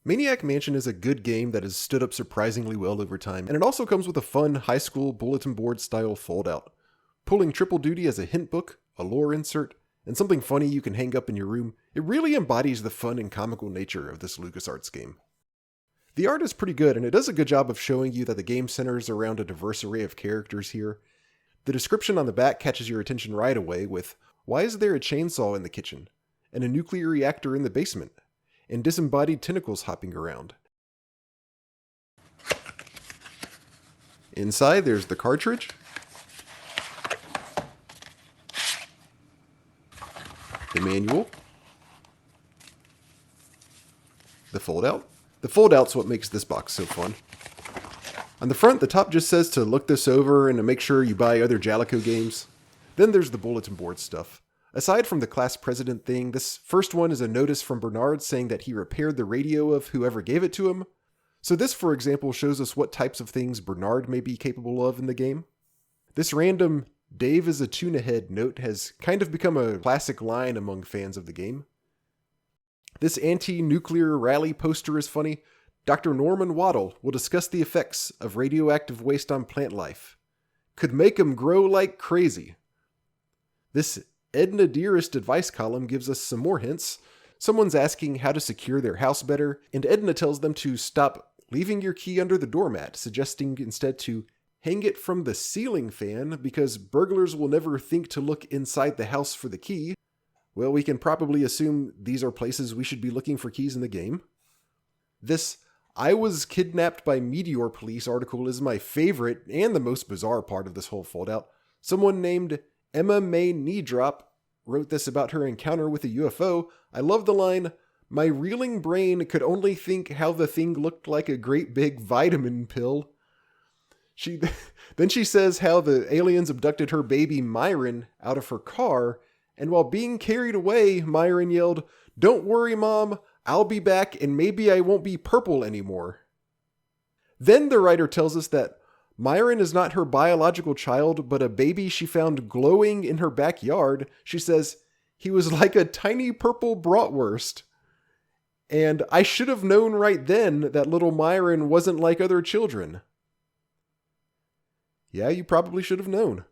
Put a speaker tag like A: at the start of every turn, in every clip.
A: Maniac Mansion is a good game that has stood up surprisingly well over time, and it also comes with a fun high school bulletin board style foldout. Pulling triple duty as a hint book, a lore insert, and something funny you can hang up in your room, it really embodies the fun and comical nature of this LucasArts game. The art is pretty good, and it does a good job of showing you that the game centers around a diverse array of characters here. The description on the back catches your attention right away with, "Why is there a chainsaw in the kitchen? And a nuclear reactor in the basement? And disembodied tentacles hopping around?" Inside, there's the cartridge, the manual, the foldout. The foldout's what makes this box so fun. On the front, the top just says to look this over and to make sure you buy other Jalico games. Then there's the bulletin board stuff. Aside from the class president thing, this first one is a notice from Bernard saying that he repaired the radio of whoever gave it to him. So this, for example, shows us what types of things Bernard may be capable of in the game. This random "Dave is a tuna-head" note has kind of become a classic line among fans of the game. This anti-nuclear rally poster is funny. Dr. Norman Waddle will discuss the effects of radioactive waste on plant life. Could make 'em grow like crazy. This Edna Dearest advice column gives us some more hints. Someone's asking how to secure their house better, and Edna tells them to stop leaving your key under the doormat, suggesting instead to hang it from the ceiling fan because burglars will never think to look inside the house for the key. Well, we can probably assume these are places we should be looking for keys in the game. This "I was kidnapped by Meteor Police" article is my favorite and the most bizarre part of this whole foldout. Someone named Emma May Kneedrop wrote this about her encounter with a UFO. I love the line, "My reeling brain could only think how the thing looked like a great big vitamin pill." Then she says how the aliens abducted her baby Myron out of her car, and while being carried away, Myron yelled, "Don't worry, Mom, I'll be back and maybe I won't be purple anymore." Then the writer tells us that Myron is not her biological child, but a baby she found glowing in her backyard. She says, "He was like a tiny purple bratwurst." And I should have known right then that little Myron wasn't like other children. Yeah, you probably should have known.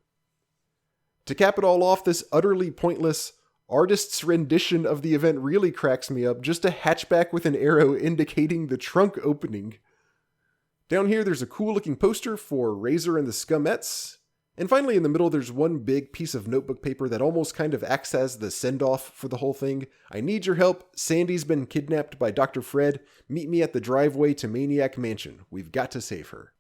A: To cap it all off, this utterly pointless artist's rendition of the event really cracks me up. Just a hatchback with an arrow indicating the trunk opening. Down here, there's a cool looking poster for Razor and the Scumettes. And finally, in the middle, there's one big piece of notebook paper that almost kind of acts as the send-off for the whole thing. "I need your help. Sandy's been kidnapped by Dr. Fred. Meet me at the driveway to Maniac Mansion. We've got to save her."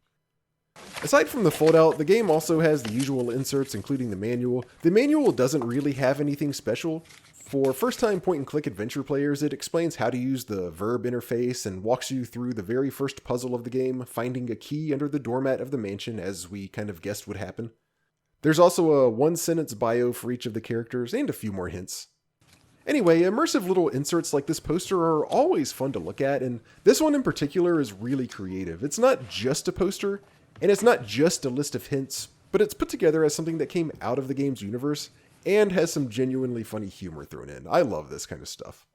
A: Aside from the foldout, the game also has the usual inserts, including the manual. The manual doesn't really have anything special. For first-time point-and-click adventure players, it explains how to use the verb interface and walks you through the very first puzzle of the game, finding a key under the doormat of the mansion, as we kind of guessed would happen. There's also a one-sentence bio for each of the characters, and a few more hints. Anyway, immersive little inserts like this poster are always fun to look at, and this one in particular is really creative. It's not just a poster, and it's not just a list of hints, but it's put together as something that came out of the game's universe, and has some genuinely funny humor thrown in. I love this kind of stuff.